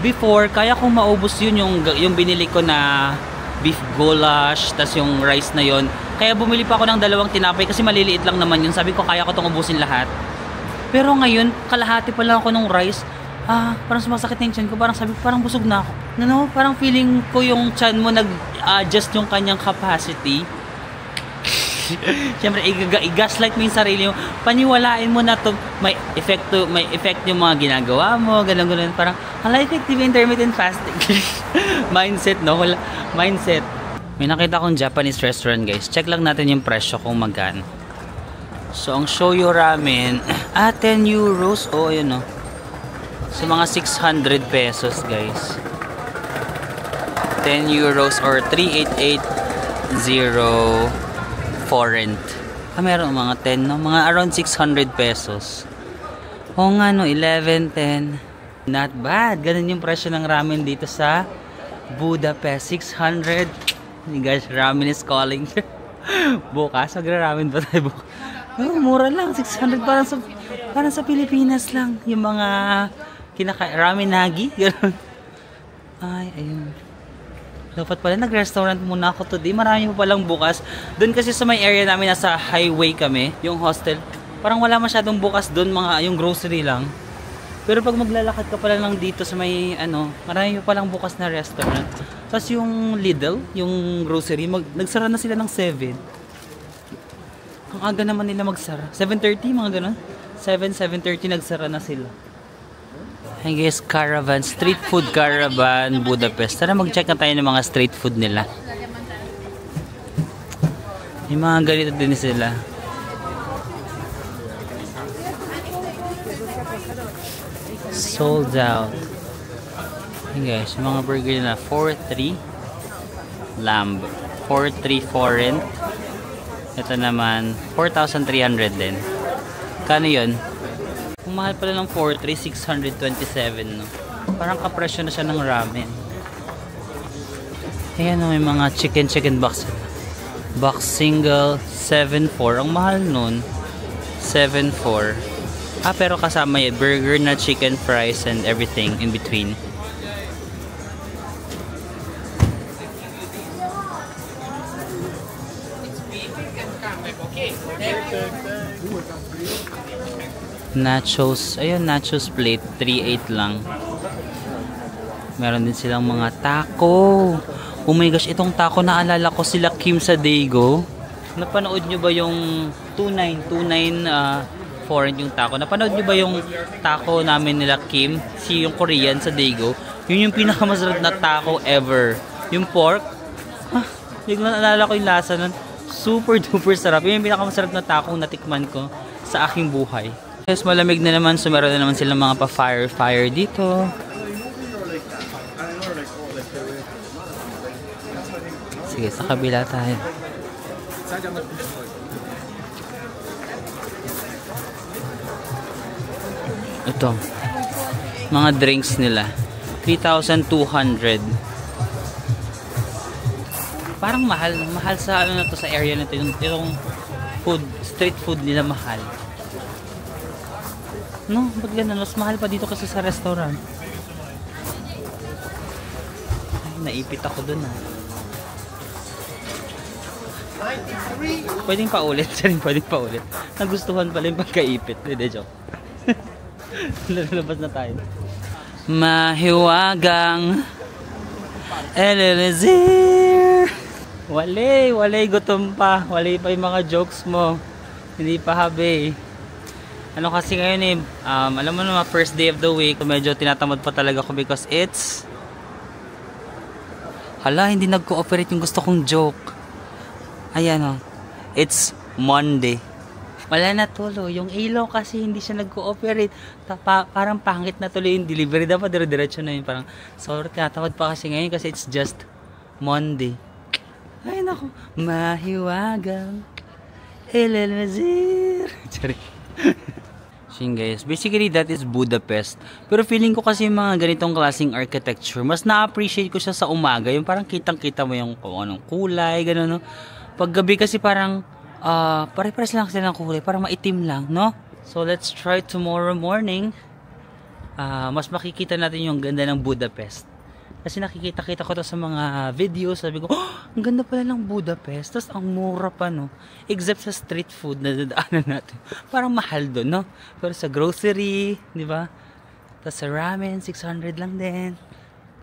A: before, kaya kong maubos yun yung binili ko na beef goulash, tas yung rice na yon. Kaya bumili pa ako ng 2 tinapay kasi maliliit lang naman yun. Sabi ko kaya ko itong ubusin lahat. Pero ngayon, kalahati pa lang ako ng rice. Parang sumasakit na yung tiyan ko. Parang sabi ko, parang busog na ako. No, parang feeling ko yung tiyan mo nag-adjust yung kanyang capacity. Siyempre, i-gaslight mo yung sarili mo. Paniwalain mo na to may effect yung mga ginagawa mo, ganun. Parang, effective intermittent fasting. Mindset, no? Mindset. May nakita akong Japanese restaurant, guys. Check lang natin yung presyo kung magkano. So, ang shoyu ramen, 10 euros. Oh, ayun, no? So, mga 600 pesos, guys. 10 euros or 3,880 forint. Meron mga 10, no? Mga around 600 pesos. O nga, no? 11, 10. Not bad. Ganun yung presyo ng ramen dito sa Budapest. 600. Guys, ramen is calling. Bukas, magra-ramen ba tayo bukas? Mura lang. 600. Parang sa Pilipinas lang. Yung mga ramen nagi. Ganun. Ay, ayun. Dapat pala nag-restaurant muna ako today. Marami pa palang bukas. Doon kasi sa may area namin, nasa highway kami, yung hostel. Parang wala masyadong bukas doon, yung grocery lang. Pero pag maglalakad ka pala lang dito sa may marami pa palang bukas na restaurant. Tapos yung Lidl, yung grocery, nagsara na sila ng 7. Ang aga naman nila magsara. 7:30, mga ganun. 7:30 nagsara na sila. Hey guys, caravan, street food caravan, Budapest. Tara mag-check na tayo ng mga street food nila. May mga ganito din sila. Sold out. Hey guys, mga burger nila, 4,300 lamb, 4,300 forint. Ito naman, 4,300 din. Kano yun? Kung mahal pala ng 4,300, 627, no? Parang kapresyo na siya ng ramen. Ayan, no, may mga chicken box. Box single, 7,400. Ang mahal nun, 7,400. Pero kasama yun, burger na chicken fries and everything in between. Nachos, ayun, nachos plate 3,800 lang. Meron din silang mga taco. Oh my gosh, itong taco naalala ko sila Kim sa Daegu. Napanood nyo ba yung 29 foreign yung taco? Napanood nyo ba yung taco namin nila Kim? Yung Korean sa Daegu? Yun yung pinakamasarap na taco ever. Yung pork. Biglang naalala ko yung lasa nun. Super duper sarap. Yun yung pinakamasarap na taco na tikman ko sa aking buhay. Yes, malamig na naman. So meron na naman silang mga pa-fire dito. Sige, sa kabila tayo. Ito. Mga drinks nila. 3,200. Parang mahal sa ano na to, sa area na to. Yung food, street food nila mahal. No, ba't ganun? Mas mahal pa dito kasi sa restaurant. Ay, naipit ako dun Pwedeng paulit. Pwedeng paulit. Nagustuhan pala yung pagkaipit. Hindi, joke. Lalabas na tayo. Mahiwagang Elelezir. Walay gutom pa. Walay pa yung mga jokes mo. Hindi pa habi. Ano kasi ngayon alam mo naman, first day of the week, medyo tinatamad pa talaga ako because it's hindi nag-cooperate yung gusto kong joke. Ayan it's Monday. Wala na tuloy. Yung ilaw kasi hindi siya nag-cooperate. Parang pangit na tuloy yung delivery. Dapat dire-diretso na yun. Parang sorry, tinatamad pa kasi ngayon kasi it's just Monday. Ay naku. Mahiwagang Elelezir. Sorry. So guys, basically that is Budapest. Pero feeling ko kasi yung mga ganitong klaseng architecture, mas na-appreciate ko siya sa umaga. Yung parang kitang-kita mo yung kung anong kulay, gano'n, no? Paggabi kasi parang pare-pares lang sila ng kulay, parang maitim lang, no? So let's try tomorrow morning. Mas makikita natin yung ganda ng Budapest. Kasi nakikita-kita ko to sa mga videos. Sabi ko, ang ganda pala ng Budapest. Tapos ang mura pa, no? Except sa street food na dadaanan natin. Parang mahal doon, no? Pero sa grocery, di ba? Tapos sa ramen, 600 lang din.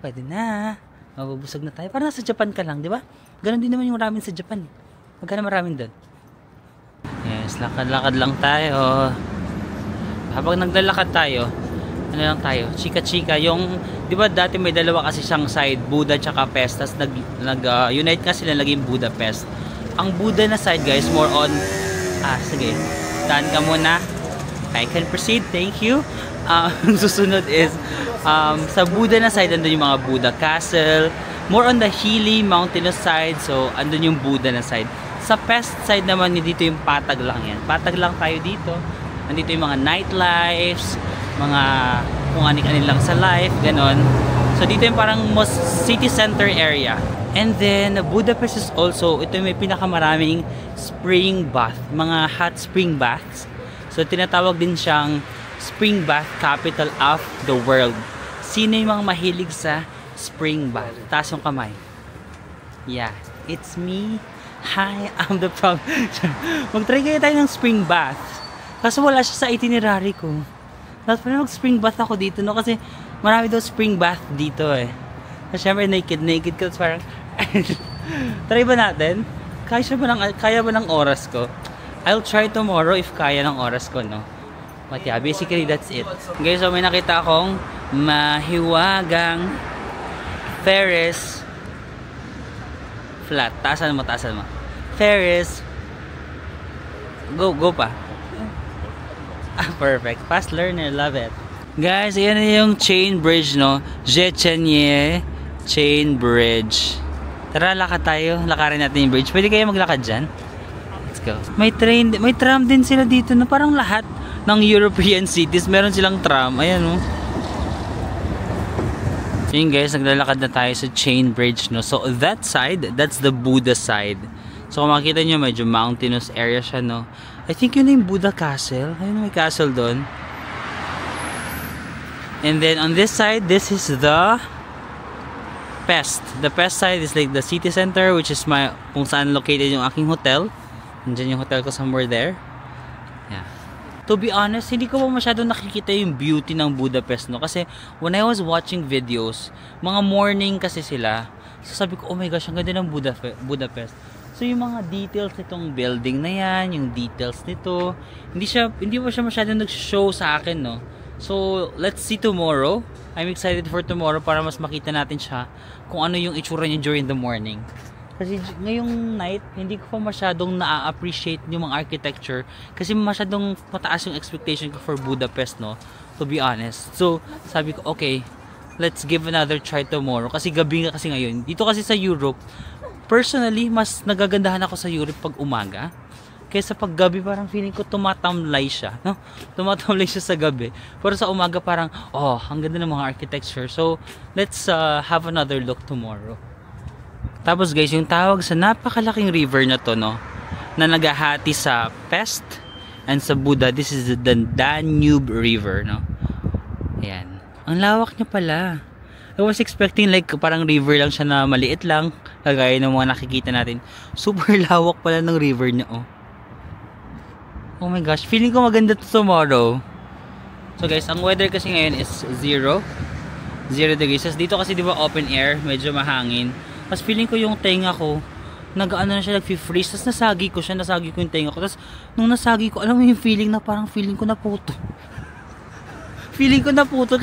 A: Pwede na. Mabubusog na tayo. Parang nasa Japan ka lang, di ba? Ganon din naman yung ramen sa Japan. Magkano maraming doon? Yes, lakad-lakad lang tayo. Habang naglalakad tayo, ano lang tayo, chika-chika. Yung, di ba dati may dalawa kasi siyang side, Buda tsaka Pest. Tapos unite nga sila, naging Budapest. Ang Buda na side guys, more on, sige, daan ka muna. I can proceed, thank you. Susunod is, sa Buda na side, andun yung mga Buda Castle. More on the hilly, mountainous side, so andun yung Buda na side. Sa Pest side naman, dito yung patag lang yan. Patag lang tayo dito. Nandito yung mga nightlives, mga kung anik-anin lang sa life, ganon. So dito yung parang most city center area. And then Budapest is also, ito yung may pinakamaraming spring bath, mga hot spring baths. So tinatawag din siyang spring bath capital of the world. Sino yung mga mahilig sa spring bath? Taas yung kamay. Yeah, it's me. Hi, I'm the prom. Mag-try kayo tayo ng spring bath. Kaso wala siya sa itinerary ko. Tapos parang mag-spring bath ako dito, no? Kasi marami daw spring bath dito eh. Kasi syempre naked ka. Parang try ba natin? Kaya ba ng oras ko? I'll try tomorrow if kaya ng oras ko, no? But yeah, basically that's it. Guys, so may nakita akong mahiwagang Ferris flat. Taasan mo. Ferris. Go pa. Perfect. Fast learner. Love it. Guys, ayan na yung chain bridge, no? Zhechanye Chain Bridge. Tara, lakad tayo. Lakarin natin yung bridge. Pwede kayo maglakad dyan? Let's go. May tram din sila dito, no? Parang lahat ng European cities meron silang tram. Ayan, no? Yun guys, naglalakad na tayo sa chain bridge, no? So that side, that's the Buda side. So kung makikita nyo, medyo mountainous area siya, no? I think yun yung Buda Castle. Ayun, may castle doon. And then on this side, this is the Pest. The Pest side is like the city center, which is kung saan located yung aking hotel. Nandiyan yung hotel ko somewhere there. Yeah. to be honest, hindi ko pa masyadong nakikita yung beauty ng Budapest, no? Kasi when I was watching videos, mga morning kasi sila, so sabi ko, oh my gosh, ang ganda ng Budapest. So yung mga details nitong building na yan, yung details nito, hindi pa siya masyadong nag-show sa akin, no? So let's see tomorrow. I'm excited for tomorrow para mas makita natin siya kung ano yung itsura niya during the morning. Kasi ngayong night, hindi ko pa masyadong na-appreciate yung mga architecture kasi masyadong mataas yung expectation ko for Budapest, no? To be honest. So, sabi ko, okay, let's give another try tomorrow. Kasi gabi nga kasi ngayon. Dito kasi sa Europe, personally, mas nagagandahan ako sa Europe pag umaga. Kaysa pag gabi, parang feeling ko tumatamlay siya, no? Tumatamlay siya sa gabi. Pero sa umaga parang, oh, ang ganda ng mga architecture. So, let's have another look tomorrow. Tapos guys, yung tawag sa napakalaking river na to, no, na naghahati sa Pest and sa Buda, this is the Danube River, no. Ayan. Ang lawak niya pala. I was expecting like parang river lang siya na maliit lang, kagaya ng mga nakikita natin. Super lawak pala ng river niya, oh. Oh my gosh, feeling ko maganda to tomorrow. So guys, ang weather kasi ngayon is 0 degrees. Dito kasi di ba open air, medyo mahangin. Tapos feeling ko yung tenga ko, nag-ano na siya, nag-freeze. Tapos nasagi ko yung tenga ko. Tapos nung nasagi ko, alam mo yung feeling na parang feeling ko naputo. Feeling ko naputo.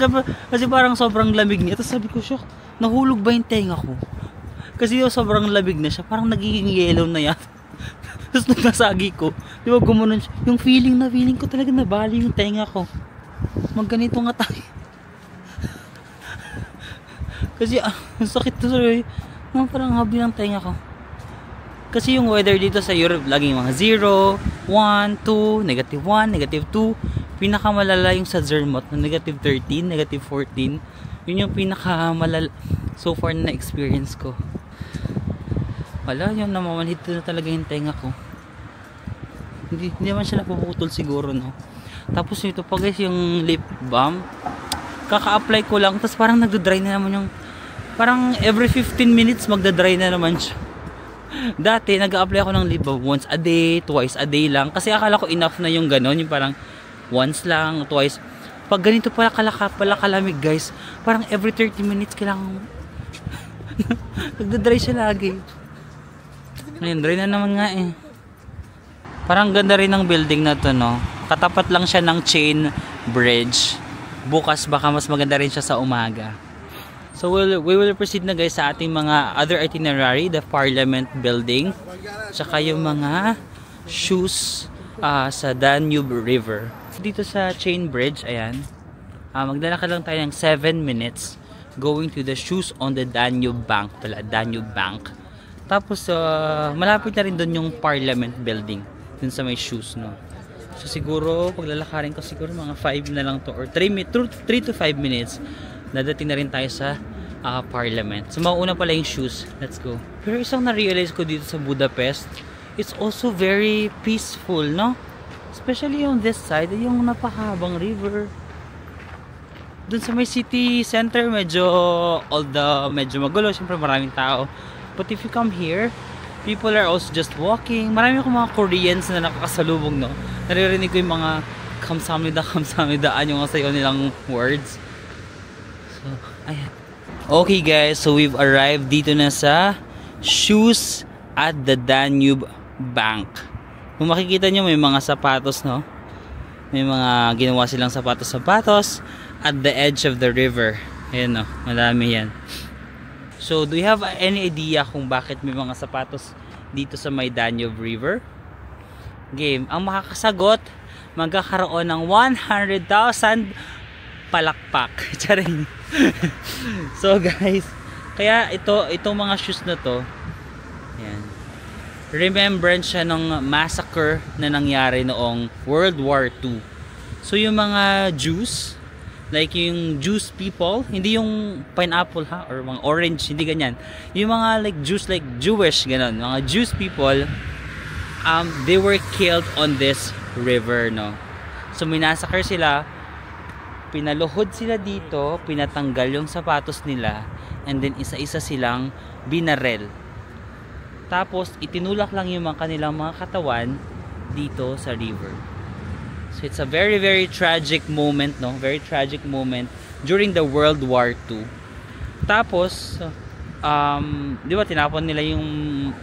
A: Kasi parang sobrang lamig niya. Tapos sabi ko, shock, nahulog ba yung tenga ko? Kasi yung sobrang lamig na siya, parang nagiging yellow na yan. Tapos nung nasagi ko, di ba gumunan siya. Yung feeling ko talaga nabali yung tenga ko. Magganito nga tayo. Kasi ang sakit to, sorry. Parang habi ng tenga ko. Kasi yung weather dito sa Europe laging mga 0, 1, 2, negative 1, negative 2. Pinakamalala yung sa Zermatt na negative 13, negative 14. Yun yung pinakamalala so far na experience ko. Wala, yung namamanhid na talaga yung tenga ko. Hindi naman siya napuputol siguro, no. Tapos ito pa guys, yung lip balm, kaka-apply ko lang, tapos parang nagdo-dry na naman yung, parang every 15 minutes magda-dry na naman siya. Dati nag-a-apply ako ng lip balm once a day, twice a day lang, kasi akala ko enough na yung ganon, yung parang once lang, twice. Pag ganito pala kalamig guys, parang every 30 minutes kailangan nagda-dry siya lagi. Ayun, dry na naman nga eh. Parang ganda rin ng building na to, no. Katapat lang siya ng chain bridge. Bukas baka mas maganda rin siya sa umaga. So we will proceed na guys sa ating mga other itinerary, the Parliament building, tsaka yung mga shoes sa Danube River. Dito sa chain bridge, ayan, maglalakad lang tayo ng 7 minutes going to the shoes on the Danube Bank pala, Danube Bank. Tapos malapit na rin doon yung Parliament building, dun sa may shoes, no. So siguro paglalakarin ko siguro mga 5 na lang to, or 3 to 5 minutes dadating na rin tayo sa Parliament. So mauna pala yung shoes. Let's go. Pero isang na-realize ko dito sa Budapest, it's also very peaceful, no? Especially on this side, yung napakahabang river. Dun sa may city center, medyo medyo magulo, syempre maraming tao. But if you come here, people are also just walking. Marami akong mga Koreans na nakakasalubong, no? Naririnig ko yung mga kamsamnida yung sayo nilang words. So, ayan. Okay guys, so we've arrived dito na sa shoes at the Danube Bank. Kung makikita nyo, may mga sapatos, no? May mga ginawa silang sapatos at the edge of the river. Ayan, no? Madami yan. So, do you have any idea kung bakit may mga sapatos dito sa may Danube River? Game. Ang makakasagot, magkakaroon ng 100,000 palakpak. Charing. So guys, kaya itong mga shoes na to, yan, remembrance siya ng massacre na nangyari noong World War II. So yung mga Jews, like yung Jews people, hindi yung pineapple ha, or mga orange, hindi ganyan. Yung mga like Jews, like Jewish, ganon, mga Jews people, they were killed on this river, no. So minasakar sila, pinaluhod sila dito, pinatanggal yung sapatos nila, and then isa-isa silang binarel. Tapos itinulak lang yung kanilang mga katawan dito sa river. So it's a very very tragic moment, no? Very tragic moment during the World War II. Tapos di ba tinapon nila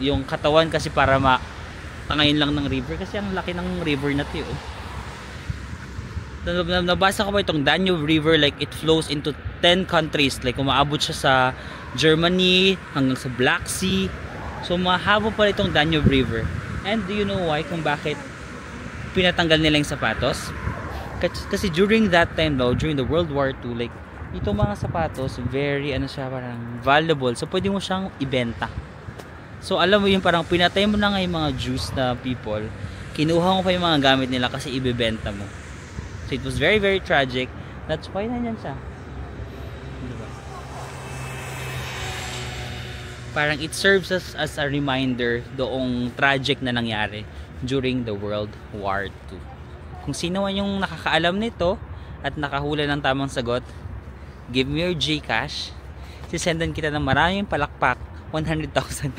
A: yung katawan kasi para matangayin lang ng river kasi ang laki ng river na 'to. Nabasa ko ba itong Danube River, like it flows into 10 countries, like umaabot siya sa Germany hanggang sa Black Sea. So mahaba pa itong Danube River. And do you know why kung bakit pinatanggal nila yung sapatos? Kasi during that time daw, during the World War II, like itong mga sapatos very parang valuable, so pwede mo siyang ibenta. So alam mo yung parang pinatay mo na nga yung mga Jews na people, kinuha mo pa yung mga gamit nila kasi ibebenta mo. So it was very very tragic. That's why nandiyan siya, diba? Parang it serves us as a reminder doong tragic na nangyari during the World War II. Kung sino man yung nakakaalam nito at nakahula ng tamang sagot, give me your Gcash. Sisendan kita ng maraming palakpak, 100,000.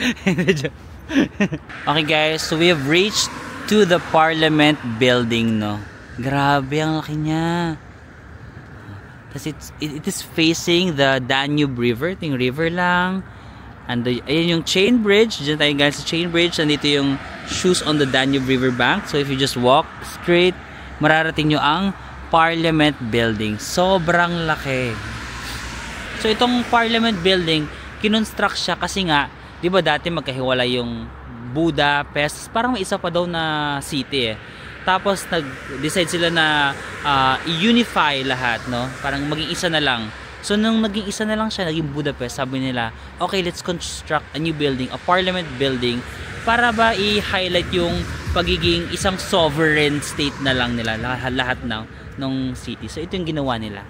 A: Okay guys, so we have reached to the Parliament building, no? Grabe, ang laki niya. Kasi it is facing the Danube River. Ito yung river lang. And ayun yung chain bridge. Diyan tayo guys sa chain bridge. Nandito yung shoes on the Danube River bank. So if you just walk straight, mararating nyo ang Parliament building. Sobrang laki. So itong Parliament building, kinonstruct siya kasi nga, di ba dati magkahiwalay yung Budapest, parang may isa pa daw na city eh. Tapos nag-decide sila na i-unify lahat, no? Parang maging isa na lang. So nung naging isa na lang siya, naging Budapest, sabi nila, okay, let's construct a new building, a Parliament building, para ba i-highlight yung pagiging isang sovereign state na lang nila, lahat ng city. So ito yung ginawa nila.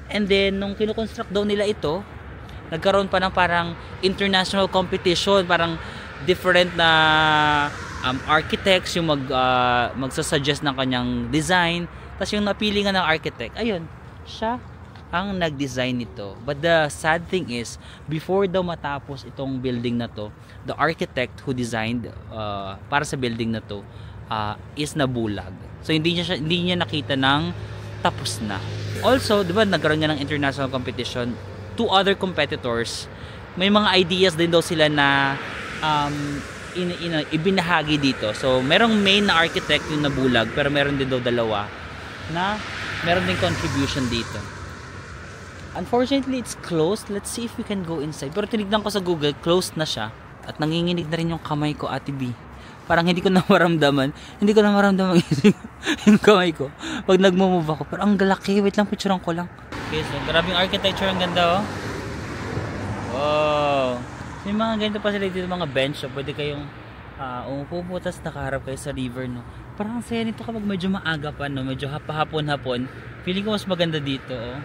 A: And then nung kino-construct daw nila ito, nagkaroon pa ng parang international competition, parang different na architects yung magsasuggest ng kanyang design. Tapos yung napili nga ng architect, ayun, siya ang nag-design nito. But the sad thing is, before daw matapos itong building na to, the architect who designed para sa building na to is nabulag. So hindi niya nakita ng tapos na. Also, di ba nagkaroon nga ng international competition, two other competitors, may mga ideas din daw sila na ibinahagi dito. So merong main na architect yung nabulag, pero meron din daw dalawa na meron din contribution dito. Unfortunately, it's closed. Let's see if we can go inside. Pero tinignan ko sa Google, closed na siya. At nanginginig na rin yung kamay ko, Ate B. Parang hindi ko na maramdaman yung kamay ko pag nagmo-move ako. Pero ang galaki. Wait lang, picturean ko lang. Okay, so grabe yung architecture. Ang ganda, oh. Wow. May mga ganito pa sila dito, mga bench. So pwede kayong umupo, tas nakaharap kayo sa river, no. Parang ang saya nito kapag medyo maaga pa, no. Medyo hapon-hapon. Feeling ko mas maganda dito, oh.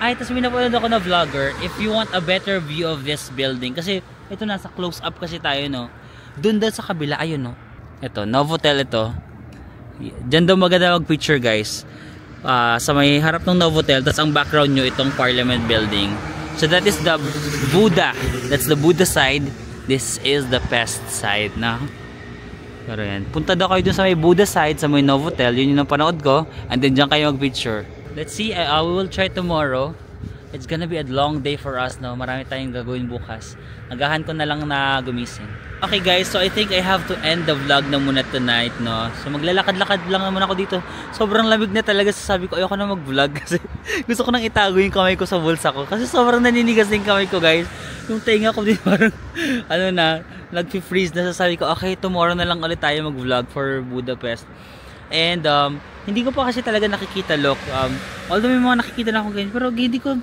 A: Ay, tas may napanood ako na vlogger, if you want a better view of this building, kasi ito nasa close up kasi tayo, no. Doon sa kabila, ayun, no. Ito, Novotel ito. Diyan daw maganda mag-picture, guys. Sa may harap ng Novotel, tas ang background nyo itong Parliament building. So that is the Buddha. That's the Buddha side. This is the Pest side, na. Pero yan. Punta daw kayo dun sa may Buddha side, sa may Novotel. Yun yung napanood ko. And then dyan kayo mag-picture. Let's see, we will try tomorrow. It's gonna be a long day for us, no? Marami tayong gagawin bukas. Nagahan ko na lang na gumising. Okay guys, so I think I have to end the vlog na muna tonight, no? So maglalakad-lakad lang naman ako dito. Sobrang lamig na talaga, sabi ko ayoko na mag-vlog kasi gusto ko nang itago yung kamay ko sa bulsa ko. Kasi sobrang naninigas din kamay ko, guys. Yung tenga ko din parang nag-freeze na. Sabi ko, okay, tomorrow na lang ulit tayo mag-vlog for Budapest. And hindi ko pa kasi talaga nakikita, look. Although may mga nakikita na akong ganyan, pero hindi ko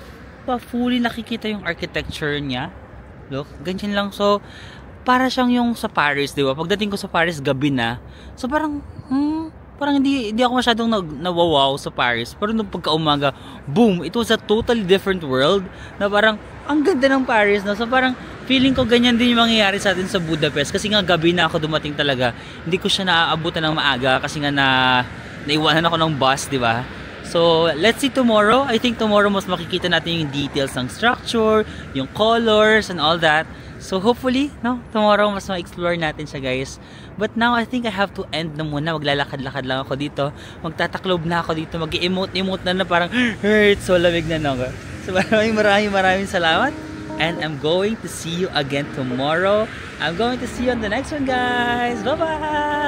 A: pa fully nakikita yung architecture niya. Look, ganyan lang. So, para siyang yung sa Paris, di ba? Pagdating ko sa Paris, gabi na. So, parang hindi ako masyadong nawawaw sa Paris. Pero nung pagka-umaga, boom! It was a totally different world. Na parang, ang ganda ng Paris, no? So, parang, feeling ko ganyan din yung mangyayari sa atin sa Budapest. Kasi nga, gabi na ako dumating talaga. Hindi ko siya naaabutan ng maaga. Kasi nga, naiwanan ako ng bus, di ba? So, let's see tomorrow. I think tomorrow mas makikita natin yung details ng structure, yung colors, and all that. So hopefully, no, tomorrow mas ma-explore natin siya, guys. But now I think I have to end na muna. Maglalakad-lakad lang ako dito. Magtataklob na ako dito. Mag-emote-emote na parang it's so lamig na, no. So maraming salamat. And I'm going to see you again tomorrow. I'm going to see you on the next one, guys. Bye-bye!